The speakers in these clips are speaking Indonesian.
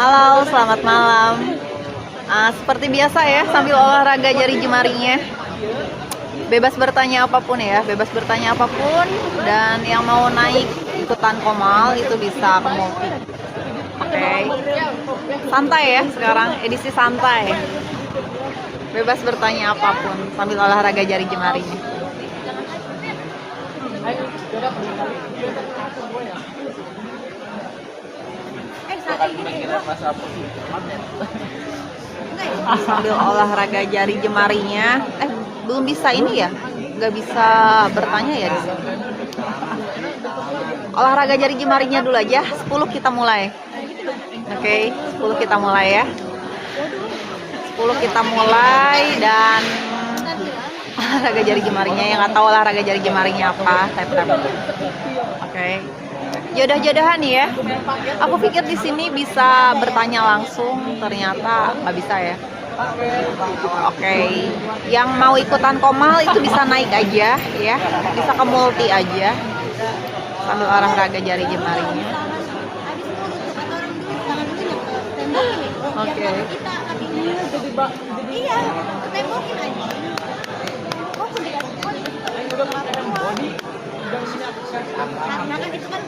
Halo, selamat malam. Seperti biasa ya, sambil olahraga jari jemarinya. Bebas bertanya apapun ya, bebas bertanya apapun. Dan yang mau naik ikutan komal itu bisa ke Multi. Oke. Santai ya sekarang, edisi santai. Bebas bertanya apapun sambil olahraga jari jemarinya. Sambil olahraga jari jemarinya, belum bisa ini ya, nggak bisa bertanya ya di sini. Olahraga jari jemarinya dulu aja, 10 kita mulai. Oke, 10 kita mulai ya. 10 kita mulai dan olahraga jari jemarinya, yang nggak tahu olahraga jari jemarinya apa, tap. Oke. Jodoh-jodohan ya. Aku pikir di sini bisa bertanya langsung, ternyata nggak bisa ya. Oke. Yang mau ikutan komal itu bisa naik aja ya, bisa ke Multi aja sambil olahraga jari jemarinya. Oke. Iya, tembokin aja. Karena kan itu kan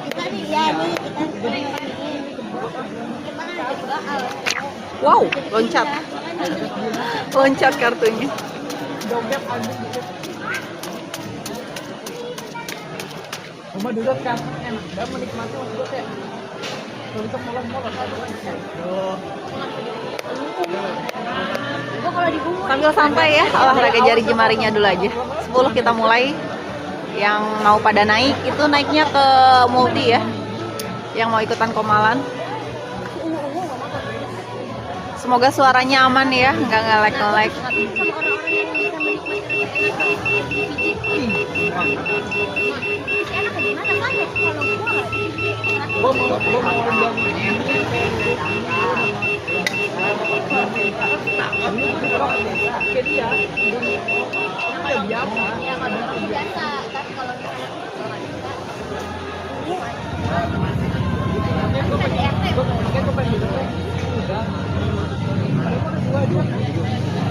kita nih ya nih kita Wow, loncat kartunya. Rumah duduk kan enak dan menikmati duduk ya. Untuk molos-molos. Sambil santai ya, olahraga jari jemarinya dulu aja. 10 kita mulai. Yang mau pada naik itu naiknya ke Multi ya. Yang mau ikutan komalan. Semoga suaranya aman ya, nggak nge-lag.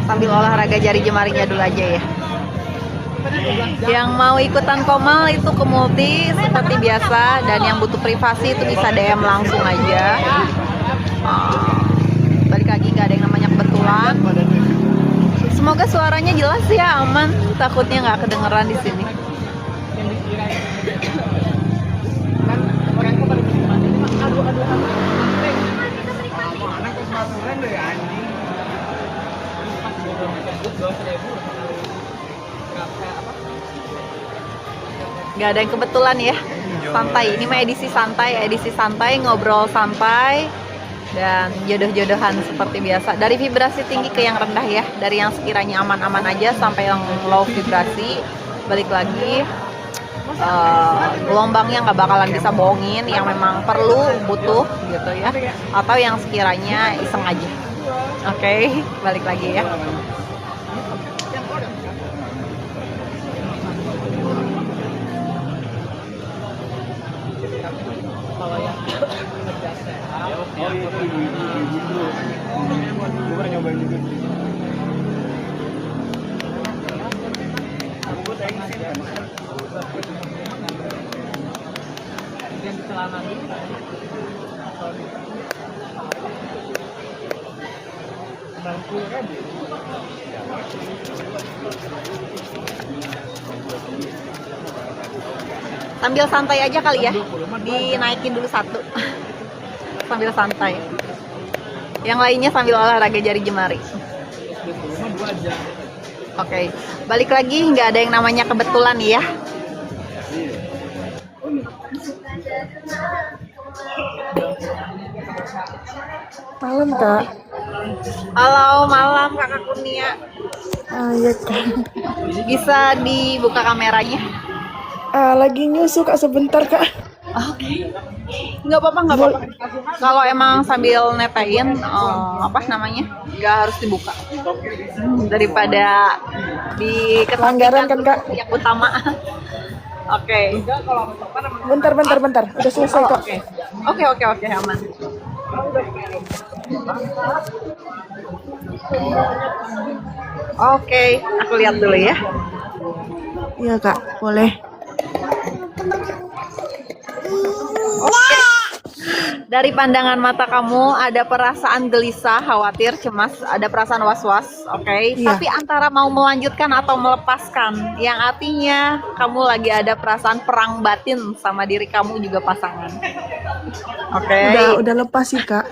Sambil olahraga jari jemarinya dulu aja ya. Yang mau ikutan komal itu ke Multi seperti biasa, dan yang butuh privasi itu bisa DM langsung aja. Balik lagi, nggak ada yang namanya kebetulan. Semoga suaranya jelas ya, aman. Takutnya nggak kedengeran di sini. Gak ada yang kebetulan ya, santai. Ini mah edisi santai, ngobrol santai dan jodoh-jodohan seperti biasa. Dari vibrasi tinggi ke yang rendah ya, dari yang sekiranya aman-aman aja sampai yang low vibrasi. Balik lagi, gelombangnya nggak bakalan bisa bohongin, yang memang perlu, butuh gitu ya, atau yang sekiranya iseng aja. Oke, balik lagi ya. Sambil santai aja kali ya, dinaikin dulu satu. Sambil santai. Yang lainnya sambil olahraga jari jemari. Oke, balik lagi, nggak ada yang namanya kebetulan ya. Malam Kak. Halo, malam Kakak Kurnia. Iya Kak. Bisa dibuka kameranya? Lagi nyusu Kak, sebentar Kak. Oke. Nggak apa-apa. Kalau emang sambil netein, nggak harus dibuka. Daripada di Pelanggaran kan Kak. yang utama. Oke. Bentar. Udah selesai Kak. Oke, aman. Oke, aku lihat dulu ya. Iya kak, boleh. Oke. Dari pandangan mata kamu ada perasaan gelisah, khawatir, cemas, ada perasaan was-was, oke? Iya. Tapi antara mau melanjutkan atau melepaskan, yang artinya kamu lagi ada perasaan perang batin sama diri kamu juga pasangan. Oke. Udah lepas sih kak.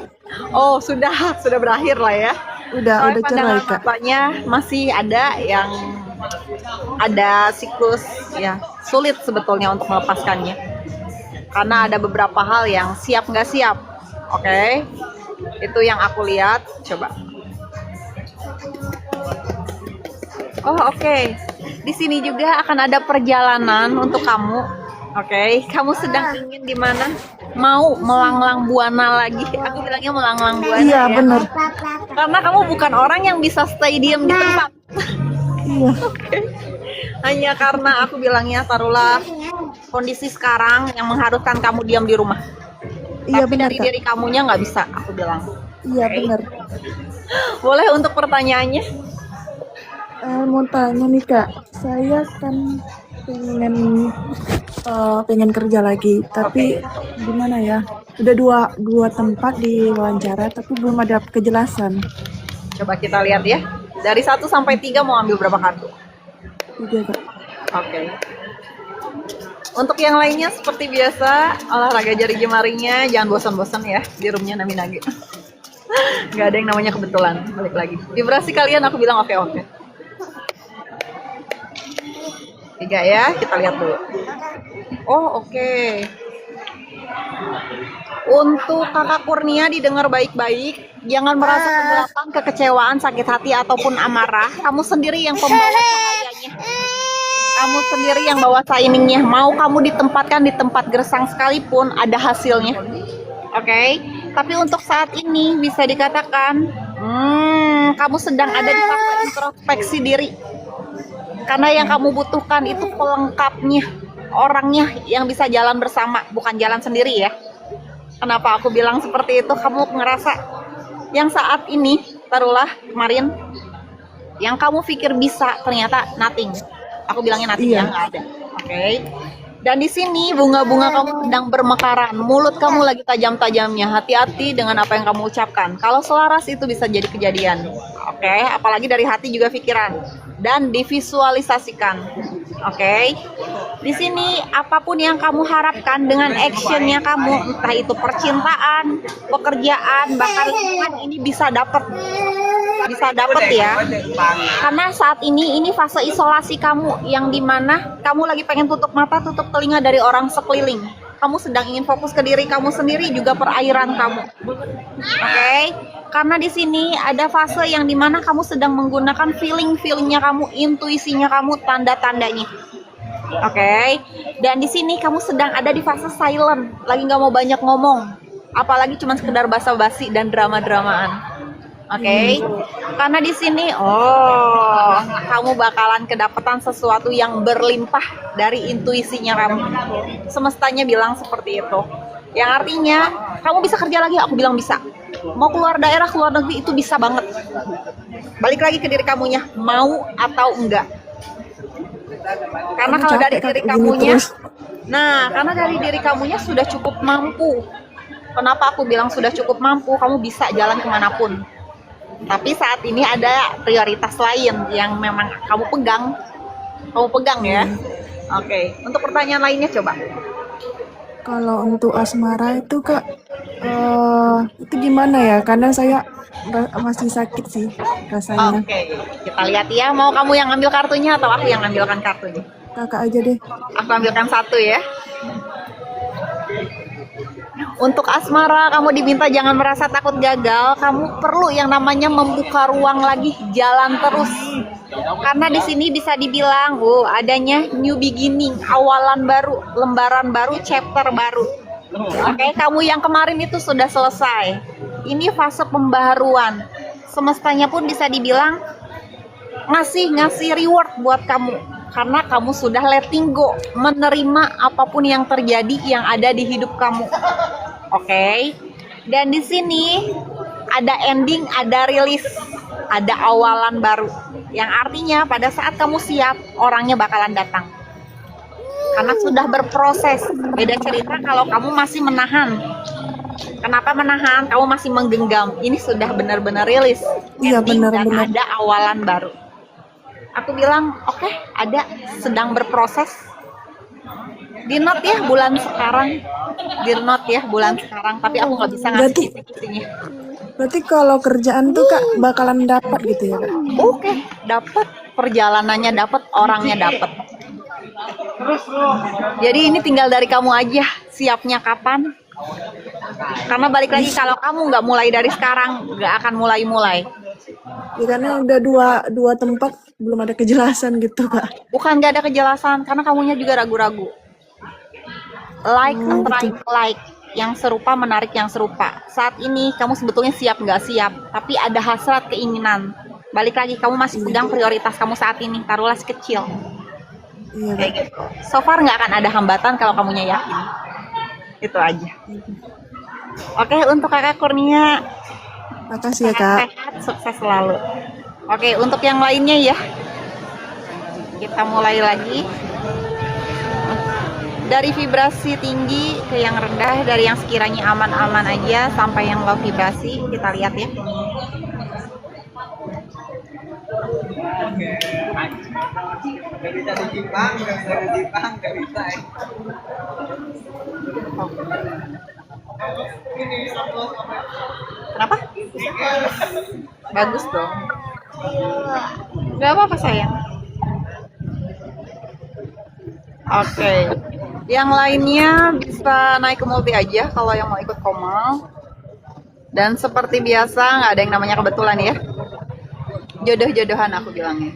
Oh, sudah berakhir lah ya. Udah Soalnya cerai pandangan kak. matanya masih ada yang ada siklus ya, sulit sebetulnya untuk melepaskannya. Karena ada beberapa hal yang siap nggak siap, oke? Itu yang aku lihat. Coba. Oh oke. Di sini juga akan ada perjalanan untuk kamu, oke? Kamu sedang ingin di mana? Mau melanglang buana lagi? Aku bilangnya melanglang buana. Iya ya. bener. Karena kamu bukan orang yang bisa stay diem di tempat. Iya. Hanya karena aku bilangnya taruhlah kondisi sekarang yang mengharuskan kamu diam di rumah. Iya Tapi bener dari kak. diri kamunya nggak bisa, aku bilang. Iya bener. Boleh untuk pertanyaannya? Mau tanya nih kak, saya kan pengen kerja lagi, tapi gimana ya? Udah dua tempat diwawancara, tapi belum ada kejelasan. Coba kita lihat ya. Dari 1 sampai 3 mau ambil berapa kartu? 3 kak. Oke. Untuk yang lainnya seperti biasa, olahraga jari jemarinya jangan bosan-bosan ya di roomnya Naminage. Nggak ada yang namanya kebetulan. Balik lagi. Vibrasi kalian aku bilang oke. 3 ya, kita lihat dulu. Oh oke. Untuk kakak Kurnia didengar baik-baik, jangan merasa keberatan, kekecewaan, sakit hati ataupun amarah. Kamu sendiri yang pembawa cahayanya. Kamu sendiri yang bawa shiningnya. Mau kamu ditempatkan di tempat gersang sekalipun ada hasilnya. Oke. Tapi untuk saat ini bisa dikatakan, kamu sedang ada di fase introspeksi diri. Karena yang kamu butuhkan itu pelengkapnya, orangnya yang bisa jalan bersama, bukan jalan sendiri ya. Kenapa aku bilang seperti itu? Kamu ngerasa yang saat ini, taruhlah kemarin, yang kamu pikir bisa ternyata nothing. Aku bilangnya nothing ya, nggak ada. Oke. Dan di sini bunga-bunga kamu sedang bermekaran, mulut kamu lagi tajam-tajamnya. Hati-hati dengan apa yang kamu ucapkan. Kalau selaras itu bisa jadi kejadian. Oke, apalagi dari hati juga pikiran dan divisualisasikan. Oke. Di sini apapun yang kamu harapkan dengan actionnya kamu, entah itu percintaan, pekerjaan, bahkan lingkungan, ini bisa dapet ya. Karena saat ini fase isolasi kamu yang dimana kamu lagi pengen tutup mata, tutup telinga dari orang sekeliling. Kamu sedang ingin fokus ke diri kamu sendiri, juga perairan kamu. Oke? Karena di sini ada fase yang dimana kamu sedang menggunakan feelingnya kamu, intuisinya kamu, tanda-tandanya. Oke? Dan di sini kamu sedang ada di fase silent, lagi nggak mau banyak ngomong, apalagi cuma sekedar basa-basi dan drama-dramaan. Oke, karena di sini, kamu bakalan kedapatan sesuatu yang berlimpah dari intuisinya kamu. Semestanya bilang seperti itu. Yang artinya, kamu bisa kerja lagi, aku bilang bisa. Mau keluar daerah, keluar negeri, itu bisa banget. Balik lagi ke diri kamunya, mau atau enggak. Karena kalau dari diri kamunya, karena dari diri kamunya sudah cukup mampu. Kenapa aku bilang sudah cukup mampu? Kamu bisa jalan kemanapun. Tapi saat ini ada prioritas lain yang memang kamu pegang ya. Oke. Untuk pertanyaan lainnya coba. Kalau untuk asmara itu kak, itu gimana ya? Karena saya masih sakit sih rasanya. Oke, kita lihat ya. Mau kamu yang ambil kartunya atau aku yang ambilkan kartunya? Kakak aja deh. Aku ambilkan 1 ya. Untuk asmara, kamu diminta jangan merasa takut gagal. Kamu perlu yang namanya membuka ruang lagi, jalan terus. Karena di sini bisa dibilang, adanya new beginning, awalan baru, lembaran baru, chapter baru. Oke, kamu yang kemarin itu sudah selesai. Ini fase pembaharuan. Semestanya pun bisa dibilang ngasih reward buat kamu. Karena kamu sudah letting go, menerima apapun yang terjadi yang ada di hidup kamu. Oke. Dan di sini ada ending, ada rilis, ada awalan baru. Yang artinya pada saat kamu siap, orangnya bakalan datang. Karena sudah berproses. Beda cerita kalau kamu masih menahan. Kenapa menahan? Kamu masih menggenggam. Ini sudah benar-benar rilis. Iya, Ending dan benar-benar. ada awalan baru. Aku bilang, oke, ada, sedang berproses. Di note ya bulan sekarang. Di note ya bulan sekarang. Tapi aku nggak bisa ngasih Berarti- kisi-kisinya. Berarti kalau kerjaan tuh Kak bakalan dapat gitu ya Kak? Oke, dapat perjalanannya, dapat orangnya, dapat. Jadi ini tinggal dari kamu aja, siapnya kapan. Karena balik lagi, kalau kamu nggak mulai dari sekarang, nggak akan mulai-mulai. Ya karena udah dua tempat belum ada kejelasan gitu Kak. Bukan nggak ada kejelasan, karena kamunya juga ragu-ragu. Like, attract, like. Yang serupa menarik yang serupa. Saat ini kamu sebetulnya siap nggak siap, tapi ada hasrat keinginan. Balik lagi, kamu masih pegang prioritas kamu saat ini, taruhlah sekecil. Iya Kayak Kak. gitu. So far nggak akan ada hambatan kalau kamunya yakin. Itu aja. Oke, untuk kakak Kurnia, Makasih ya Kak. sehat, sukses selalu. Oke, untuk yang lainnya ya, kita mulai lagi. Dari vibrasi tinggi ke yang rendah, dari yang sekiranya aman-aman aja sampai yang low vibrasi, kita lihat ya. Kenapa? Bagus dong. Gak apa-apa sayang. Oke. Yang lainnya bisa naik ke multi aja kalau yang mau ikut komal. Dan seperti biasa nggak ada yang namanya kebetulan ya. Jodoh-jodohan aku bilangnya.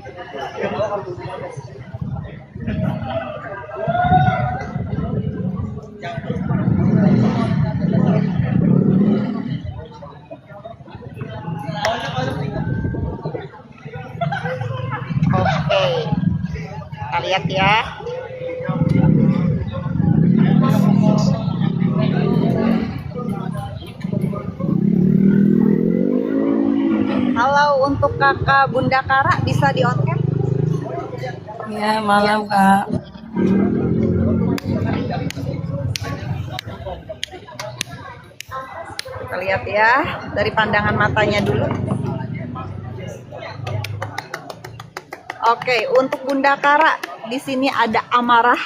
Oke. Kita lihat ya. Halo, untuk kakak Bunda Kara bisa di on cam? Ya, malam Kak. Kita lihat ya dari pandangan matanya dulu. Oke, untuk Bunda Kara di sini ada amarah,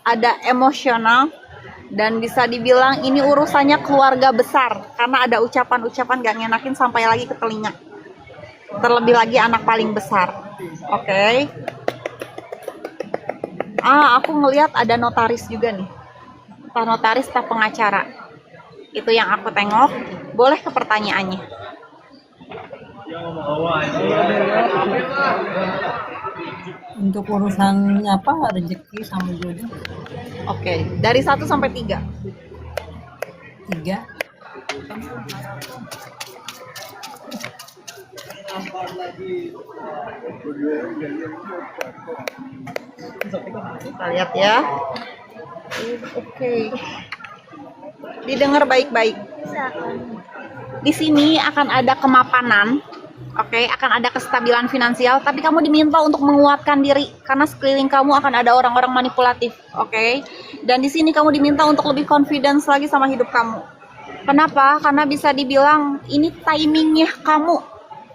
ada emosional, dan bisa dibilang ini urusannya keluarga besar karena ada ucapan-ucapan gak ngenakin sampai lagi ke telinga. Terlebih lagi anak paling besar. Oke. Aku ngelihat ada notaris juga nih. Entah notaris, entah pengacara. Itu yang aku tengok. Boleh ke pertanyaannya. Untuk urusan apa rezeki sama jodoh Oke, dari 1 sampai 3. 3. Kita lihat ya. Oke. Didengar baik-baik. Di sini akan ada kemapanan. Oke, akan ada kestabilan finansial, tapi kamu diminta untuk menguatkan diri karena sekeliling kamu akan ada orang-orang manipulatif. Oke. Dan di sini kamu diminta untuk lebih confidence lagi sama hidup kamu. Kenapa? Karena bisa dibilang ini timingnya kamu.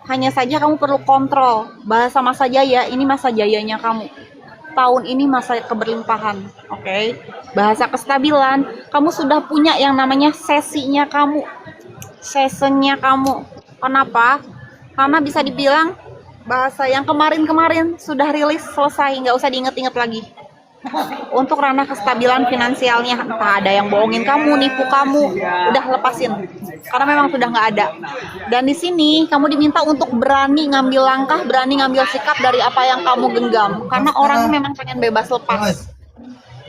Hanya saja kamu perlu kontrol. Bahasa masa jaya, ini masa jayanya kamu. Tahun ini masa keberlimpahan. Oke. Bahasa kestabilan, kamu sudah punya yang namanya sesinya kamu. Seasonnya kamu. Kenapa? Karena bisa dibilang bahasa yang kemarin-kemarin sudah rilis, selesai, nggak usah diinget-inget lagi. Untuk ranah kestabilan finansialnya, entah ada yang bohongin kamu, nipu kamu, udah lepasin. Karena memang sudah nggak ada. Dan di sini kamu diminta untuk berani ngambil langkah, berani ngambil sikap dari apa yang kamu genggam. Karena orang memang pengen bebas lepas.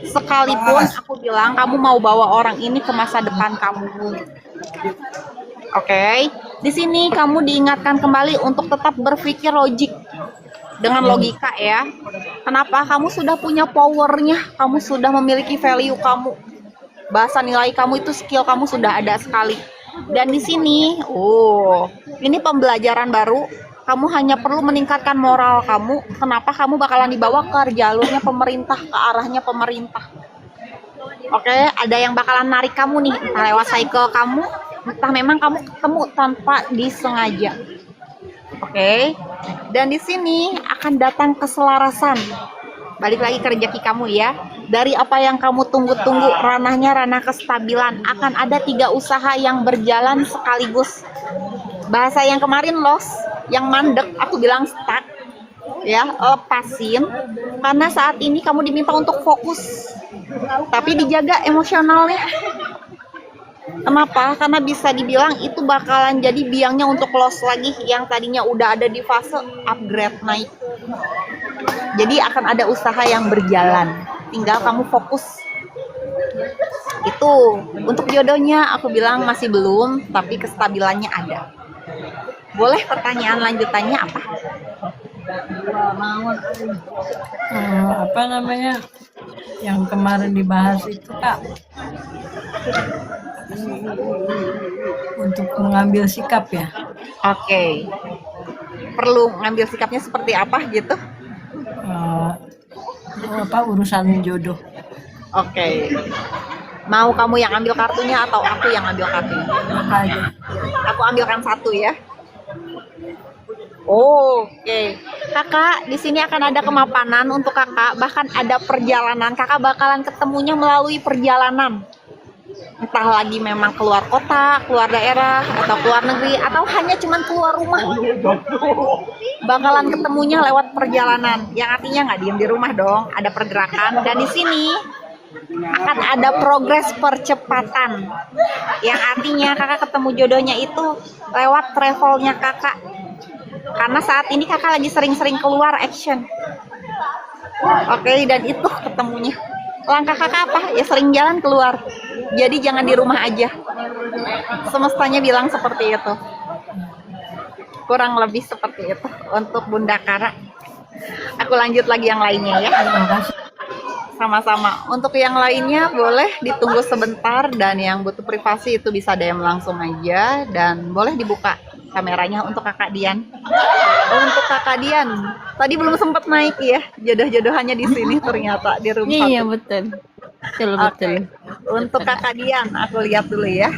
Sekalipun aku bilang kamu mau bawa orang ini ke masa depan kamu. Oke, di sini kamu diingatkan kembali untuk tetap berpikir logik dengan logika ya. Kenapa? Kamu sudah punya powernya, kamu sudah memiliki value kamu. Bahasa nilai kamu itu skill kamu sudah ada sekali. Dan di sini, ini pembelajaran baru. Kamu hanya perlu meningkatkan moral kamu. Kenapa kamu bakalan dibawa ke jalurnya pemerintah, ke arahnya pemerintah. Oke, ada yang bakalan narik kamu nih, entah lewat cycle kamu, entah memang kamu ketemu tanpa disengaja. Oke, dan di sini akan datang keselarasan. Balik lagi ke rezeki kamu ya. Dari apa yang kamu tunggu-tunggu, ranahnya ranah kestabilan. Akan ada 3 usaha yang berjalan sekaligus. Bahasa yang kemarin loss, yang mandek, aku bilang stuck. Ya, lepasin. Karena saat ini kamu diminta untuk fokus. Tapi dijaga emosionalnya. Kenapa? Karena bisa dibilang itu bakalan jadi biangnya untuk loss lagi. Yang tadinya udah ada di fase upgrade naik. Jadi akan ada usaha yang berjalan. Tinggal kamu fokus. Itu untuk jodohnya aku bilang masih belum, tapi kestabilannya ada. Boleh pertanyaan lanjutannya apa? Apa namanya yang kemarin dibahas itu Kak, untuk mengambil sikap ya. Oke. Perlu ngambil sikapnya seperti apa gitu? Urusan jodoh. Oke. Mau kamu yang ambil kartunya atau aku yang ambil kartunya? Apa aja? Aku ambilkan satu ya. Oke. Kakak, di sini akan ada kemapanan untuk kakak, bahkan ada perjalanan. Kakak bakalan ketemunya melalui perjalanan. Entah lagi memang keluar kota, keluar daerah, atau keluar negeri, atau hanya cuman keluar rumah. Bakalan ketemunya lewat perjalanan. Yang artinya nggak diem di rumah dong, ada pergerakan. Dan di sini akan ada progres percepatan. Yang artinya kakak ketemu jodohnya itu lewat travelnya kakak. Karena saat ini kakak lagi sering-sering keluar action. Oke, dan itu ketemunya. Langkah kakak apa? Ya sering jalan keluar. Jadi jangan di rumah aja. Semestanya bilang seperti itu. Kurang lebih seperti itu untuk Bunda Kara. Aku lanjut lagi yang lainnya ya. Sama-sama. Untuk yang lainnya boleh ditunggu sebentar, dan yang butuh privasi itu bisa DM langsung aja, dan boleh dibuka kameranya untuk Kakak Dian. Untuk Kakak Dian, tadi belum sempat naik ya, jodoh-jodohannya di sini ternyata di room 1. Iya betul. Betul. Untuk Kakak Dian, aku lihat dulu ya.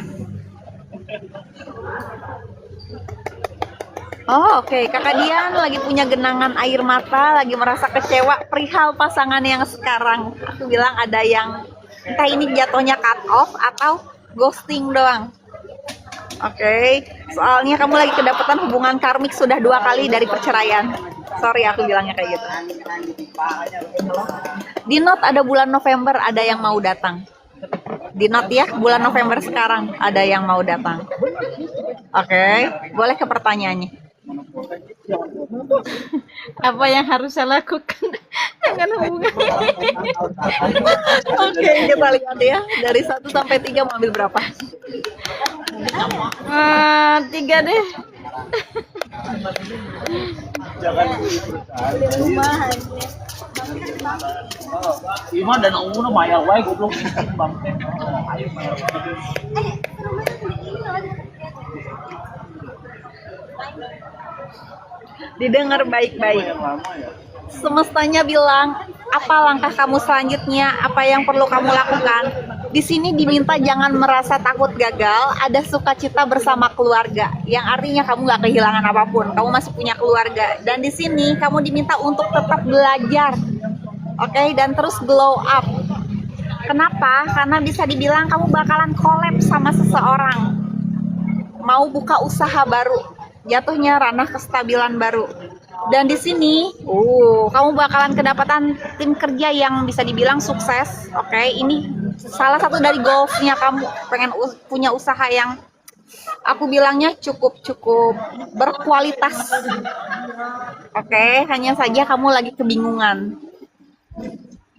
Oke. Kakak Dian lagi punya genangan air mata, lagi merasa kecewa perihal pasangan yang sekarang. Aku bilang ada yang entah ini jatuhnya cut off atau ghosting doang. Oke, soalnya kamu lagi kedapatan hubungan karmik sudah 2 kali dari perceraian. Sorry aku bilangnya kayak gitu. Di note ada bulan November ada yang mau datang. Di note ya, bulan November sekarang ada yang mau datang. Oke, boleh ke pertanyaannya. Apa yang harus saya lakukan dengan hubungan? Oke, kita lihat ya. Dari 1 sampai 3 mau ambil berapa? 3 deh. Ima dan umur mayar wae goblok bang. Didengar baik-baik. Semestanya bilang, apa langkah kamu selanjutnya, apa yang perlu kamu lakukan. Di sini diminta jangan merasa takut gagal, ada sukacita bersama keluarga. Yang artinya kamu gak kehilangan apapun, kamu masih punya keluarga. Dan di sini kamu diminta untuk tetap belajar. Oke, dan terus glow up. Kenapa? Karena bisa dibilang kamu bakalan collab sama seseorang. Mau buka usaha baru. Jatuhnya ranah kestabilan baru. Dan di sini, kamu bakalan kedapatan tim kerja yang bisa dibilang sukses. Oke, ini salah satu dari goalsnya kamu, pengen punya usaha yang aku bilangnya cukup berkualitas. Oke, hanya saja kamu lagi kebingungan.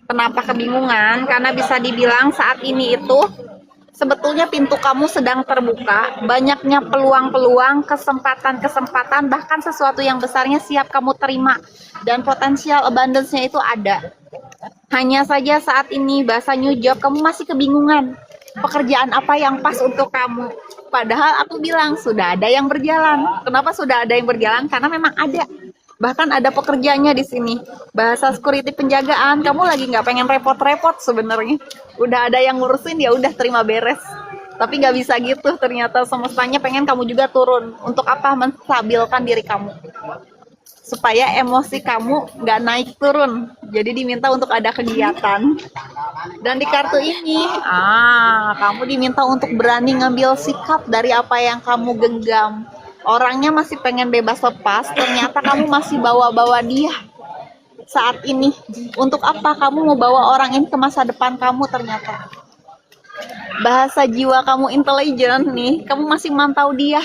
Kenapa kebingungan? Karena bisa dibilang saat ini itu sebetulnya pintu kamu sedang terbuka, banyaknya peluang-peluang, kesempatan-kesempatan, bahkan sesuatu yang besarnya siap kamu terima, dan potensial abundance-nya itu ada. Hanya saja saat ini bahasa new job kamu masih kebingungan. pekerjaan apa yang pas untuk kamu. Padahal aku bilang sudah ada yang berjalan. Kenapa sudah ada yang berjalan? Karena memang ada. Bahkan ada pekerjaannya di sini. Bahasa security penjagaan. Kamu lagi nggak pengen repot-repot sebenarnya. Udah ada yang ngurusin, ya udah terima beres. Tapi nggak bisa gitu. Ternyata semestanya pengen kamu juga turun. Untuk apa? Menstabilkan diri kamu. Supaya emosi kamu nggak naik turun. Jadi diminta untuk ada kegiatan. Dan di kartu ini, kamu diminta untuk berani ngambil sikap dari apa yang kamu genggam. Orangnya masih pengen bebas lepas, ternyata kamu masih bawa-bawa dia saat ini. Untuk apa kamu mau bawa orang ini ke masa depan kamu ternyata? Bahasa jiwa kamu intelijen nih, kamu masih mantau dia.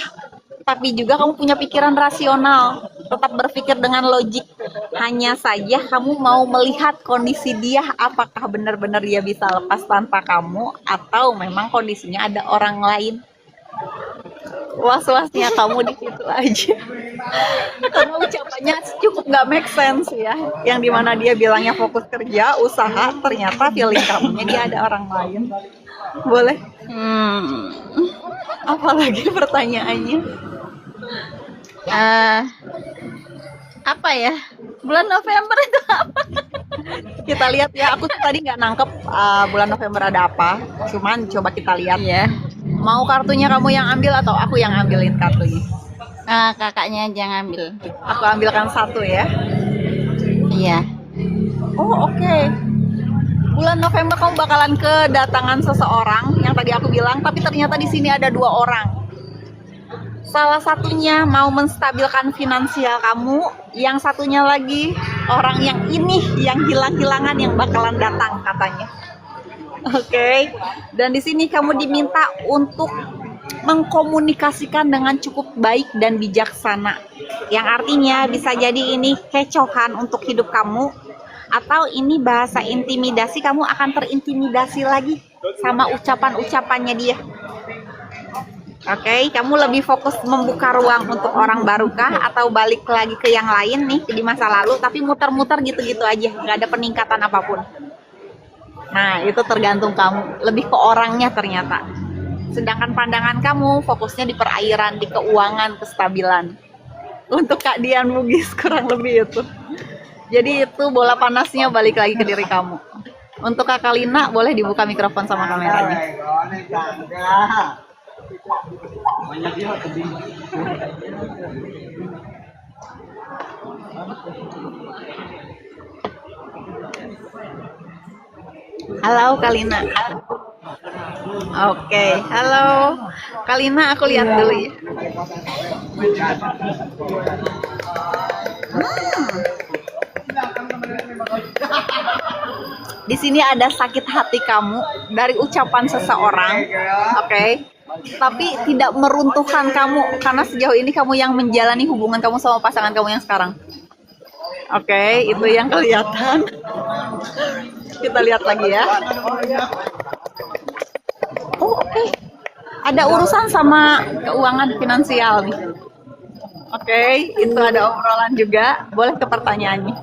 Tapi juga kamu punya pikiran rasional, tetap berpikir dengan logik. Hanya saja kamu mau melihat kondisi dia, apakah benar-benar dia bisa lepas tanpa kamu, atau memang kondisinya ada orang lain. Was-wasnya kamu di situ aja. Karena ucapannya cukup gak make sense ya. Yang dimana dia bilangnya fokus kerja, usaha, ternyata feeling kamunya dia ada orang lain. Boleh? Apalagi pertanyaannya? Apa ya? Bulan November itu apa? Kita lihat ya. Aku tuh tadi nggak nangkep bulan November ada apa. Cuman coba kita lihat. Iya. Mau kartunya kamu yang ambil atau aku yang ambilin kartunya? Kakaknya aja ngambil. Aku ambilkan satu ya. Iya. Oh oke. Bulan November kamu bakalan kedatangan seseorang yang tadi aku bilang, tapi ternyata di sini ada 2 orang. Salah satunya mau menstabilkan finansial kamu, yang satunya lagi orang yang ini yang hilang-hilangan yang bakalan datang katanya. Oke. Dan di sini kamu diminta untuk mengkomunikasikan dengan cukup baik dan bijaksana. Yang artinya bisa jadi ini kecohan untuk hidup kamu, atau ini bahasa intimidasi, kamu akan terintimidasi lagi sama ucapan-ucapannya dia. Oke, kamu lebih fokus membuka ruang untuk orang barukah, atau balik lagi ke yang lain nih di masa lalu, tapi muter-muter gitu-gitu aja, nggak ada peningkatan apapun. Nah, itu tergantung kamu, lebih ke orangnya ternyata. Sedangkan pandangan kamu fokusnya di perairan, di keuangan, kestabilan. Untuk Kak Dian Bugis kurang lebih itu. Jadi itu bola panasnya balik lagi ke diri kamu. Untuk Kak Kalina boleh dibuka mikrofon sama kameranya. Halo Kalina. Oke, halo Kalina, aku lihat dulu ya. Di sini ada sakit hati kamu dari ucapan seseorang, oke? Tapi tidak meruntuhkan kamu karena sejauh ini kamu yang menjalani hubungan kamu sama pasangan kamu yang sekarang. Oke, itu yang kelihatan. Kita lihat lagi ya. Oh, oke. Ada urusan sama keuangan finansial nih. Oke, itu ada obrolan juga. Boleh ke pertanyaannya.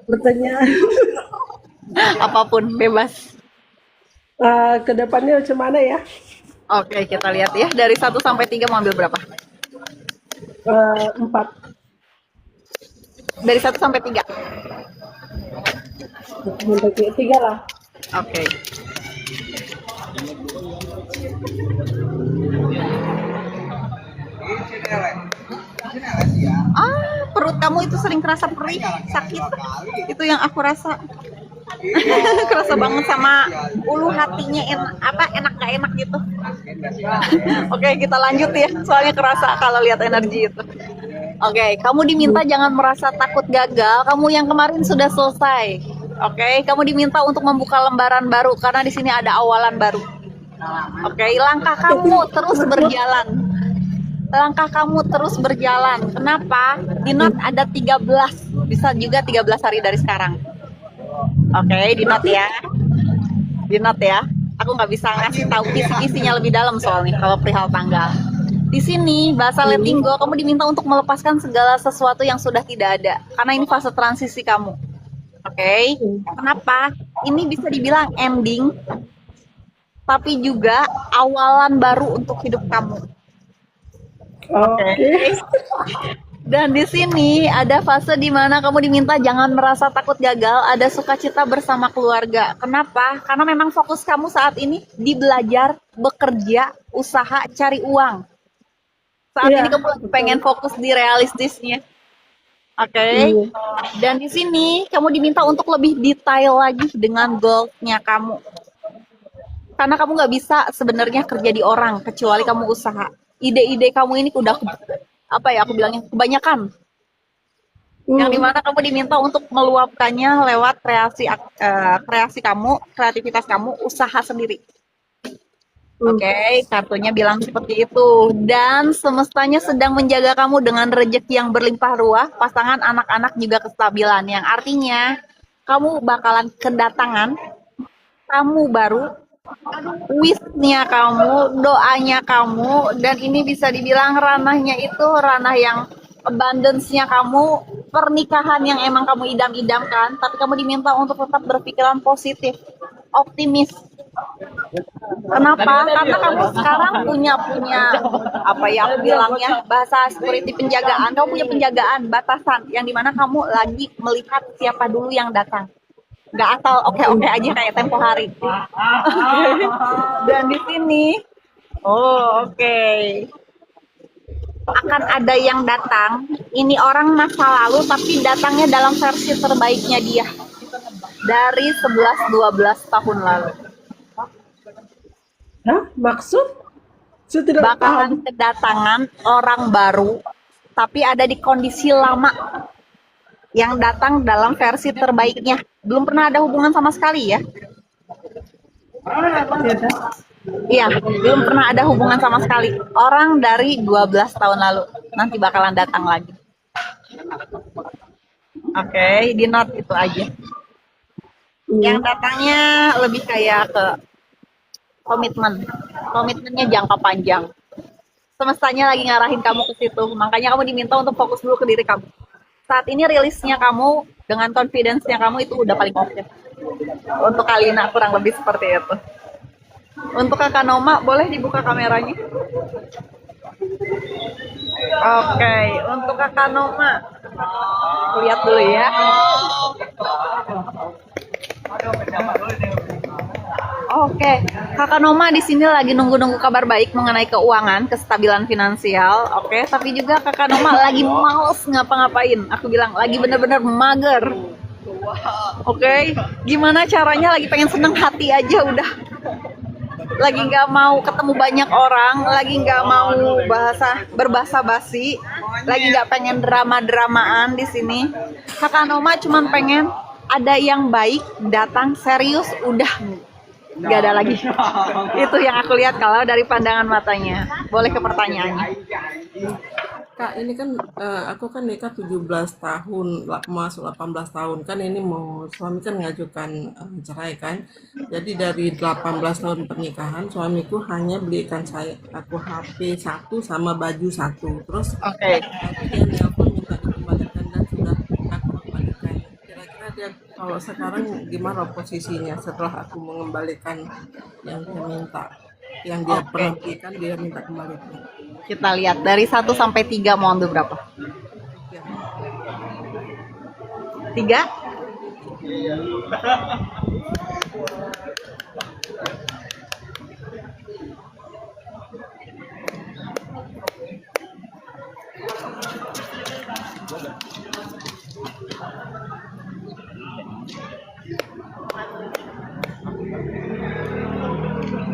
Pertanyaan Apapun, bebas. ke depannya macam mana ya? Oke, kita lihat ya. Dari 1 sampai 3 mau ambil berapa? 4. Dari 1 sampai 3. Sampai 3 lah. Oke. Perut kamu itu sering kerasa perih, sakit. Itu yang aku rasa. Kerasa banget sama ulu hatinya enak gak enak gitu. Oke, kita lanjut ya. Soalnya kerasa kalau lihat energi itu. Oke, kamu diminta jangan merasa takut gagal. Kamu yang kemarin sudah selesai. Oke, kamu diminta untuk membuka lembaran baru karena di sini ada awalan baru. Oke, langkah kamu terus berjalan. Langkah kamu terus berjalan. Kenapa? Di note ada 13. Bisa juga 13 hari dari sekarang. Oke, di note ya. Di note ya. Aku nggak bisa ngasih tahu kisi-kisinya lebih dalam soalnya kalau perihal tanggal. Di sini bahasa letting go, kamu diminta untuk melepaskan segala sesuatu yang sudah tidak ada. Karena ini fase transisi kamu. Oke. Kenapa? Ini bisa dibilang ending, tapi juga awalan baru untuk hidup kamu. Oke. Dan di sini ada fase di mana kamu diminta jangan merasa takut gagal, ada sukacita bersama keluarga. Kenapa? Karena memang fokus kamu saat ini di belajar, bekerja, usaha, cari uang. Saat Iya, ini kamu lagi pengen fokus di realistisnya. Oke. Dan di sini kamu diminta untuk lebih detail lagi dengan goals-nya kamu. Karena kamu nggak bisa sebenarnya kerja di orang kecuali kamu usaha. Ide-ide kamu ini udah apa ya aku bilangnya kebanyakan. Yang dimana kamu diminta untuk meluapkannya lewat kreasi kamu, kreativitas kamu, usaha sendiri. Oke, kartunya bilang seperti itu. Dan semestanya sedang menjaga kamu dengan rezeki yang berlimpah ruah, pasangan, anak-anak juga kestabilan. Yang artinya kamu bakalan kedatangan tamu baru, wish-nya kamu, doanya kamu, dan ini bisa dibilang ranahnya itu ranah yang abundance-nya kamu, pernikahan yang emang kamu idam-idamkan, tapi kamu diminta untuk tetap berpikiran positif, optimis. Kenapa? Karena kamu sekarang punya apa ya aku bilangnya bahasa security penjagaan. Kamu punya penjagaan batasan yang dimana kamu lagi melihat siapa dulu yang datang. Nggak asal oke-oke aja kayak tempo hari. Dan di sini, oke. Akan ada yang datang. Ini orang masa lalu tapi datangnya dalam versi terbaiknya dia. Dari 11-12 tahun lalu. Hah? Maksud? Saya tidak paham. Bakalan kedatangan orang baru tapi ada di kondisi lama yang datang dalam versi terbaiknya. Belum pernah ada hubungan sama sekali ya. Iya, belum pernah ada hubungan sama sekali. Orang dari 12 tahun lalu nanti bakalan datang lagi. Oke, di note itu aja. Yang datangnya lebih kayak ke komitmennya jangka panjang. Semestanya lagi ngarahin kamu ke situ, makanya kamu diminta untuk fokus dulu ke diri kamu. Saat ini rilisnya kamu dengan confidence-nya kamu itu udah paling oke. Untuk Kalina kurang lebih seperti itu. Untuk Kakak Noma boleh dibuka kameranya. Oke, untuk Kakak Noma lihat dulu ya. Oke, Kakak Noma di sini lagi nunggu-nunggu kabar baik mengenai keuangan, kestabilan finansial. Oke, tapi juga Kakak Noma lagi males ngapa-ngapain. Aku bilang lagi bener-bener mager. Oke, gimana caranya lagi pengen seneng hati aja udah. Lagi nggak mau ketemu banyak orang, lagi nggak mau berbahasa basi, lagi nggak pengen drama-dramaan di sini. Kakak Noma cuman pengen ada yang baik datang serius udah. Nggak ada lagi. Itu yang aku lihat kalau dari pandangan matanya. Boleh ke pertanyaannya. Kak, ini kan aku kan nikah 17 tahun, masuk 18 tahun. Kan ini mau suami kan ngajukan cerai kan. Jadi dari 18 tahun pernikahan, suamiku hanya belikan aku HP 1 sama baju 1. Terus Oke. dia nelpon minta dikembalikan dan sudah aku kembalikan. Kira-kira dia kalau sekarang gimana posisinya setelah aku mengembalikan yang dia minta, yang dia pernah belikan dia minta kembalikan. Kita lihat dari 1 sampai 3 mau ambil berapa? 3?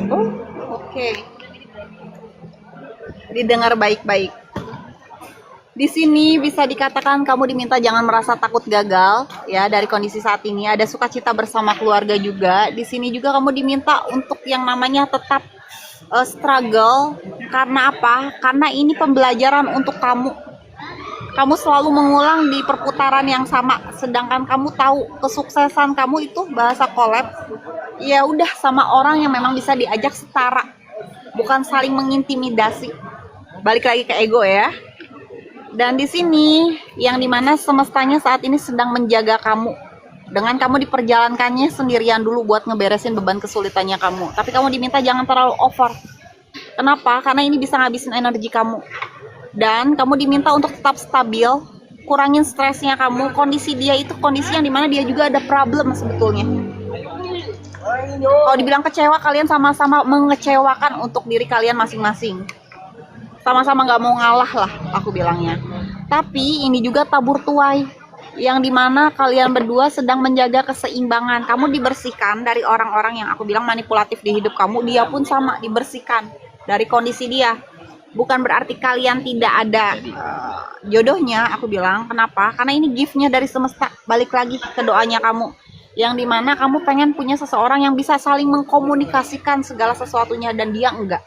Oh, oke. Didengar baik-baik. Di sini bisa dikatakan kamu diminta jangan merasa takut gagal ya dari kondisi saat ini. Ada sukacita bersama keluarga juga. Di sini juga kamu diminta untuk yang namanya tetap struggle. Karena apa? Karena ini pembelajaran untuk kamu. Kamu selalu mengulang di perputaran yang sama. Sedangkan kamu tahu kesuksesan kamu itu bahasa collab. Ya udah sama orang yang memang bisa diajak setara. Bukan saling mengintimidasi. Balik lagi ke ego ya. Dan di sini yang dimana semestanya saat ini sedang menjaga kamu dengan kamu diperjalankannya sendirian dulu buat ngeberesin beban kesulitannya kamu. Tapi kamu diminta jangan terlalu over. Kenapa? Karena ini bisa ngabisin energi kamu. Dan kamu diminta untuk tetap stabil, kurangin stresnya kamu. Kondisi dia itu kondisi yang dimana dia juga ada problem sebetulnya. Kalau dibilang kecewa, kalian sama-sama mengecewakan untuk diri kalian masing-masing. Sama-sama nggak mau ngalah lah, aku bilangnya. Tapi ini juga tabur tuai, yang dimana kalian berdua sedang menjaga keseimbangan. Kamu dibersihkan dari orang-orang yang aku bilang manipulatif di hidup kamu. Dia pun sama dibersihkan dari kondisi dia. Bukan berarti kalian tidak ada jodohnya, aku bilang. Kenapa? Karena ini gift-nya dari semesta. Balik lagi ke doanya kamu, yang dimana kamu pengen punya seseorang yang bisa saling mengkomunikasikan segala sesuatunya, dan dia enggak.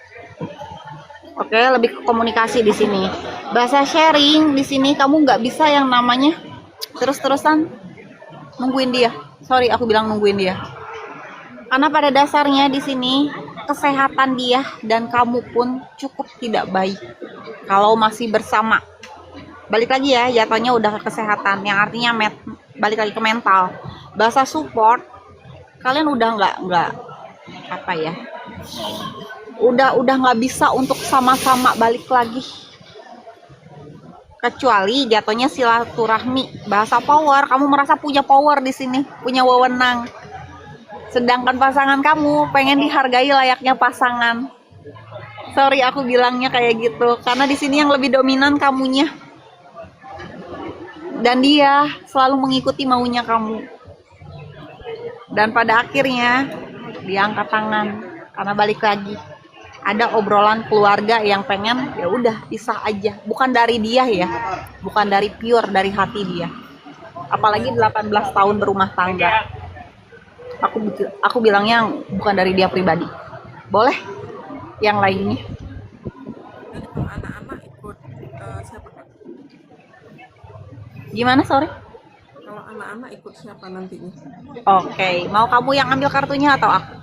Oke, lebih ke komunikasi di sini. Bahasa sharing di sini kamu nggak bisa yang namanya terus-terusan nungguin dia. Sorry, aku bilang nungguin dia. Karena pada dasarnya di sini kesehatan dia dan kamu pun cukup tidak baik kalau masih bersama. Balik lagi ya, jatuhnya udah ke kesehatan, yang artinya balik lagi ke mental. Bahasa support, kalian udah nggak apa ya? Udah nggak bisa untuk sama-sama balik lagi, kecuali jatuhnya silaturahmi. Bahasa power, kamu merasa punya power di sini, punya wewenang, sedangkan pasangan kamu pengen dihargai layaknya pasangan. Sorry aku bilangnya kayak gitu, karena di sini yang lebih dominan kamunya, dan dia selalu mengikuti maunya kamu. Dan pada akhirnya dia angkat tangan, karena balik lagi ada obrolan keluarga yang pengen ya udah pisah aja, bukan dari dia ya, bukan dari pure dari hati dia. Apalagi 18 tahun berumah tangga, aku bilangnya bukan dari dia pribadi. Boleh yang lainnya. Jadi kalau anak-anak ikut siapa Kak? Gimana, sorry? Kalau anak-anak ikut siapa nantinya? Oke, mau kamu yang ambil kartunya atau aku?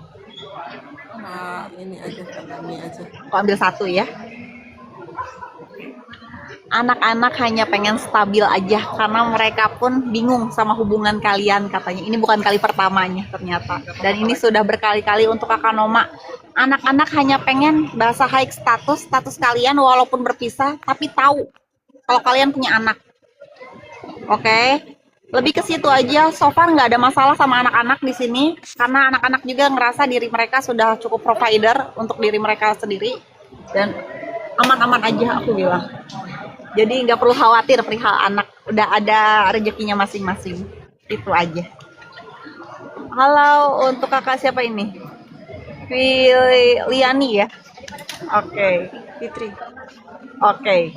Ini aja, kami aja. Aku ambil satu ya. Anak-anak hanya pengen stabil aja karena mereka pun bingung sama hubungan kalian katanya. Ini bukan kali pertamanya ternyata. Dan ini sudah berkali-kali untuk Kakak Noma. Anak-anak hanya pengen bahasa high status kalian walaupun berpisah, tapi tahu kalau kalian punya anak. Oke? Lebih ke situ aja. So far nggak ada masalah sama anak-anak di sini, karena anak-anak juga ngerasa diri mereka sudah cukup provider untuk diri mereka sendiri, dan aman-aman aja aku bilang. Jadi nggak perlu khawatir perihal anak, udah ada rezekinya masing-masing. Itu aja. Halo, untuk kakak siapa ini? Liani ya? Oke. Fitri. Oke.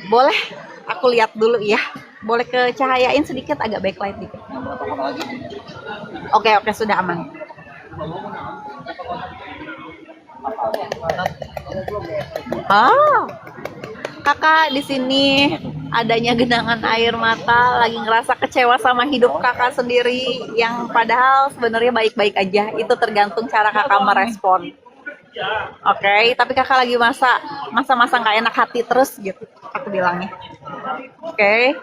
Boleh aku lihat dulu ya. Boleh ke cahayain sedikit, agak backlight dikit. Oke, sudah aman. Kakak di sini adanya genangan air mata, lagi ngerasa kecewa sama hidup kakak sendiri, yang padahal sebenarnya baik-baik aja. Itu tergantung cara kakak merespon. Oke, tapi kakak lagi masa-masa nggak enak hati terus gitu, aku bilangnya. Oke.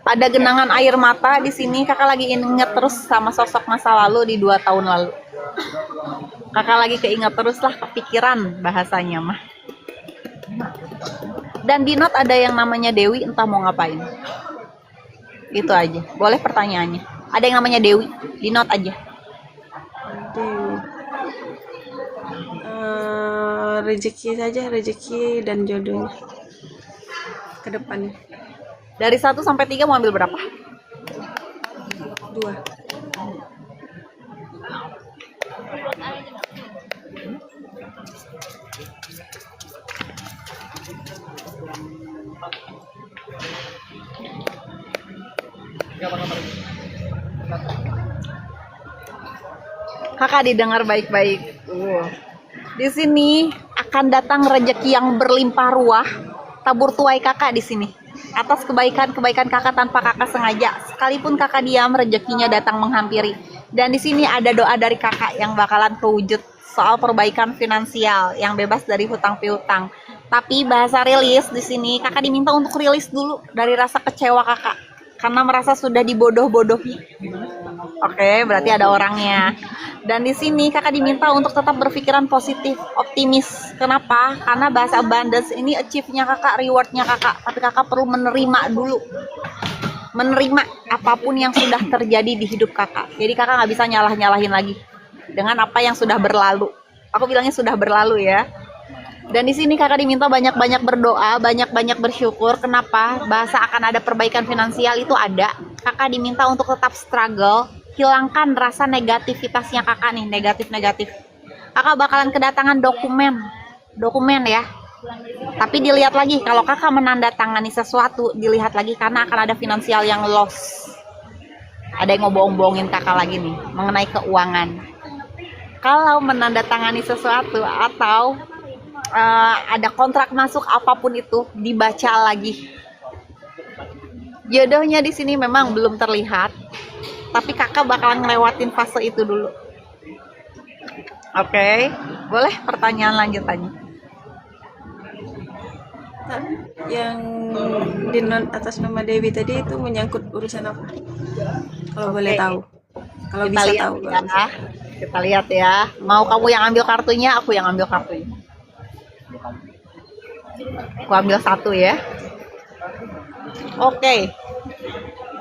Ada genangan air mata di sini, kakak lagi inget terus sama sosok masa lalu di 2 tahun lalu. Kakak lagi keinget terus lah, kepikiran bahasanya mah. Dan di note ada yang namanya Dewi, entah mau ngapain. Itu aja. Boleh pertanyaannya. Ada yang namanya Dewi, di note aja. Rezeki saja, rezeki dan jodohnya ke depannya. Dari 1 sampai 3 mau ambil berapa? 2. Kakak didengar baik-baik. Di sini akan datang rezeki yang berlimpah ruah, tabur tuai kakak di sini. Atas kebaikan-kebaikan kakak tanpa kakak sengaja. Sekalipun kakak diam, rezekinya datang menghampiri. Dan di sini ada doa dari kakak yang bakalan kewujud soal perbaikan finansial yang bebas dari hutang piutang. Tapi bahasa rilis di sini kakak diminta untuk rilis dulu dari rasa kecewa kakak. karena merasa sudah dibodoh-bodohi. Oke, berarti ada orangnya. Dan di sini kakak diminta untuk tetap berpikiran positif, optimis. Kenapa? Karena bahasa abundance ini achieve-nya kakak, reward-nya kakak. Tapi kakak perlu menerima dulu. Menerima apapun yang sudah terjadi di hidup kakak. Jadi kakak nggak bisa nyalah-nyalahin lagi dengan apa yang sudah berlalu. Aku bilangnya sudah berlalu ya. Dan di sini kakak diminta banyak-banyak berdoa, banyak-banyak bersyukur. Kenapa? Bahasa akan ada perbaikan finansial itu ada. Kakak diminta untuk tetap struggle, hilangkan rasa negativitasnya kakak nih, negatif-negatif. Kakak bakalan kedatangan dokumen ya. Tapi dilihat lagi, kalau kakak menandatangani sesuatu, dilihat lagi karena akan ada finansial yang loss. Ada yang ngebohong-bohongin kakak lagi nih, mengenai keuangan. Kalau menandatangani sesuatu atau ada kontrak masuk apapun itu, dibaca lagi. Jodohnya di sini memang belum terlihat, tapi kakak bakalan ngelewatin fase itu dulu. Oke, boleh pertanyaan lanjutannya? Yang di non atas nama Dewi tadi itu menyangkut urusan apa? Kalau boleh tahu. Kalau Kita bisa lihat tahu. ya. Kita lihat ya. Mau kamu yang ambil kartunya, aku yang ambil kartunya. Aku ambil satu ya. Oke.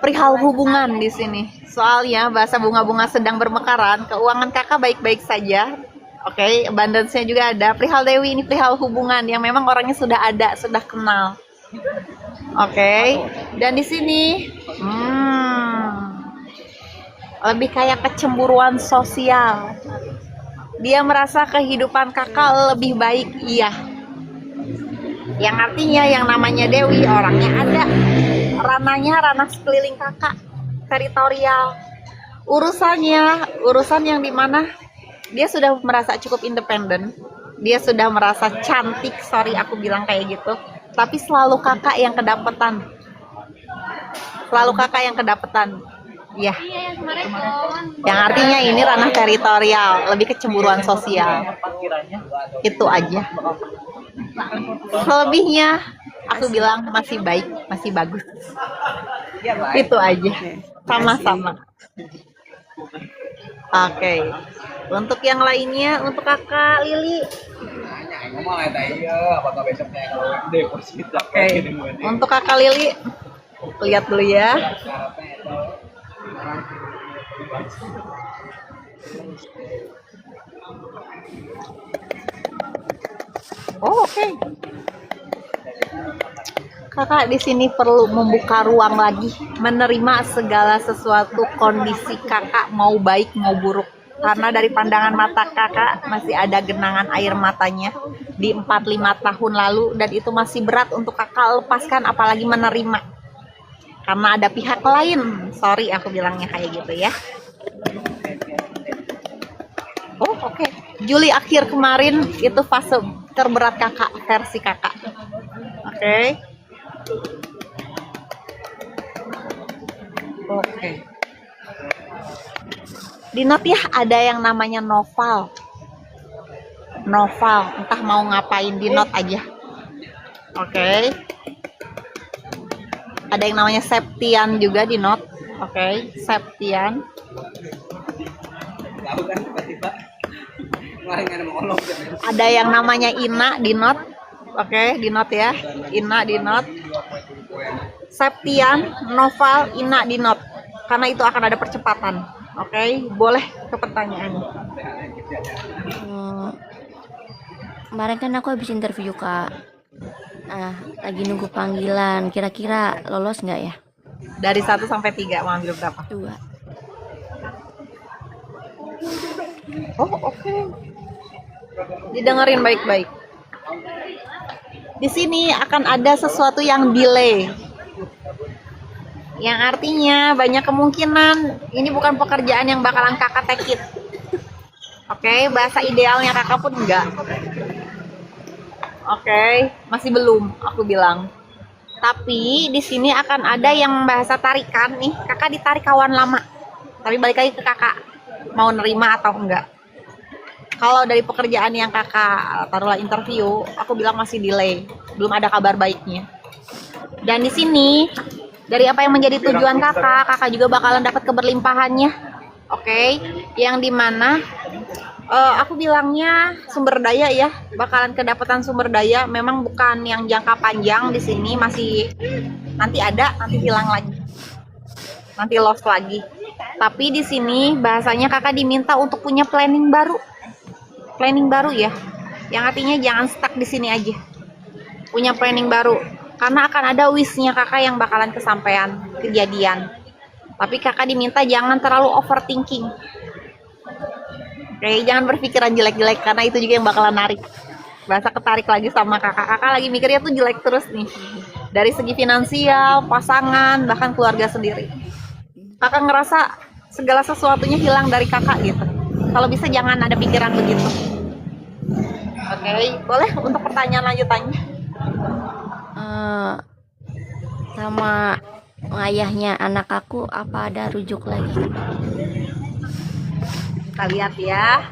Perihal hubungan di sini. Soalnya bahasa bunga-bunga sedang bermekaran, keuangan kakak baik-baik saja. Oke, abundance-nya juga ada. Perihal Dewi ini perihal hubungan yang memang orangnya sudah ada, sudah kenal. Oke. Dan di sini lebih kayak kecemburuan sosial. Dia merasa kehidupan kakak lebih baik, iya. Yang artinya yang namanya Dewi orangnya ada, ranah sekeliling kakak, teritorial. Urusan yang dimana dia sudah merasa cukup independen, dia sudah merasa cantik, sorry aku bilang kayak gitu. Tapi selalu kakak yang kedapetan, ya. Yang artinya ini ranah teritorial, lebih kecemburuan sosial. Itu aja. Selebihnya aku bilang masih baik, masih bagus. Itu aja. Sama-sama. Oke. Untuk yang lainnya, untuk kakak Lili. Oke. Untuk kakak Lili, lihat dulu ya. Oh, oke. Kakak di sini perlu membuka ruang lagi, menerima segala sesuatu kondisi kakak, mau baik mau buruk. Karena dari pandangan mata kakak masih ada genangan air matanya di 4-5 tahun lalu, dan itu masih berat untuk kakak lepaskan, apalagi menerima. Karena ada pihak lain, sorry aku bilangnya kayak gitu ya. Oh, oke. Juli akhir kemarin itu fase terberat kakak, versi kakak. Oke. Oke. Di note ya ada yang namanya novel, entah mau ngapain di note aja. Oke. Ada yang namanya Septian juga di note. Oke, Septian. Ada yang namanya Ina di note. Oke, di note ya. Ina di note. Septian, Noval, Ina di note. Karena itu akan ada percepatan. Oke, boleh ke pertanyaan. Kemarin kan aku habis interview Kak. Nah, lagi nunggu panggilan. Kira-kira lolos nggak ya? Dari 1 sampai 3 mau ambil berapa? 2. Oh, oke. Didengerin baik-baik. Di sini akan ada sesuatu yang delay. Yang artinya banyak kemungkinan ini bukan pekerjaan yang bakalan kakak take it. Oke, bahasa idealnya kakak pun enggak. Oke, masih belum aku bilang. Tapi di sini akan ada yang bahasa tarikan nih. Kakak ditarik kawan lama. Tapi balik lagi ke kakak, mau nerima atau enggak. Kalau dari pekerjaan yang kakak taruhlah interview, aku bilang masih delay, belum ada kabar baiknya. Dan di sini Dari apa yang menjadi tujuan kakak, kakak juga bakalan dapat keberlimpahannya. Oke, yang dimana aku bilangnya sumber daya ya, bakalan kedapatan sumber daya. Memang bukan yang jangka panjang di sini, masih nanti ada, nanti hilang lagi, nanti lost lagi. Tapi di sini bahasanya kakak diminta untuk punya planning baru ya, yang artinya jangan stuck di sini aja, punya planning baru. Karena akan ada wish-nya kakak yang bakalan kesampaian, kejadian. Tapi kakak diminta jangan terlalu overthinking. Oke, jangan berpikiran jelek-jelek, karena itu juga yang bakalan narik. Bahasa ketarik lagi sama kakak. Kakak lagi mikirnya tuh jelek terus nih. Dari segi finansial, pasangan, bahkan keluarga sendiri. Kakak ngerasa segala sesuatunya hilang dari kakak gitu. Kalau bisa jangan ada pikiran begitu. Oke, boleh untuk pertanyaan lanjutannya. Sama ayahnya anak aku apa ada rujuk lagi? Kita lihat ya.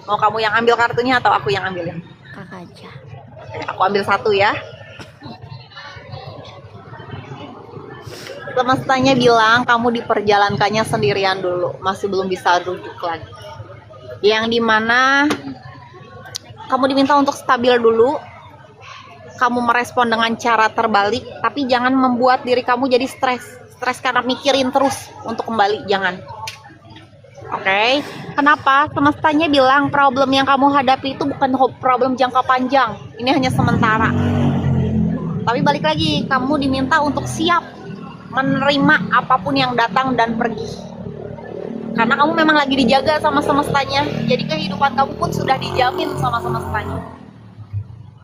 Mau kamu yang ambil kartunya atau aku yang ambil ya? Kakak aja. Aku ambil satu ya. Semestanya bilang kamu diperjalankannya sendirian dulu, masih belum bisa rujuk lagi. Yang dimana kamu diminta untuk stabil dulu. Kamu merespon dengan cara terbalik, tapi jangan membuat diri kamu jadi stres karena mikirin terus untuk kembali, jangan. Oke, kenapa? Semestanya bilang problem yang kamu hadapi itu bukan problem jangka panjang, ini hanya sementara. Tapi balik lagi, kamu diminta untuk siap menerima apapun yang datang dan pergi. Karena kamu memang lagi dijaga sama semestanya, jadi kehidupan kamu pun sudah dijamin sama semestanya.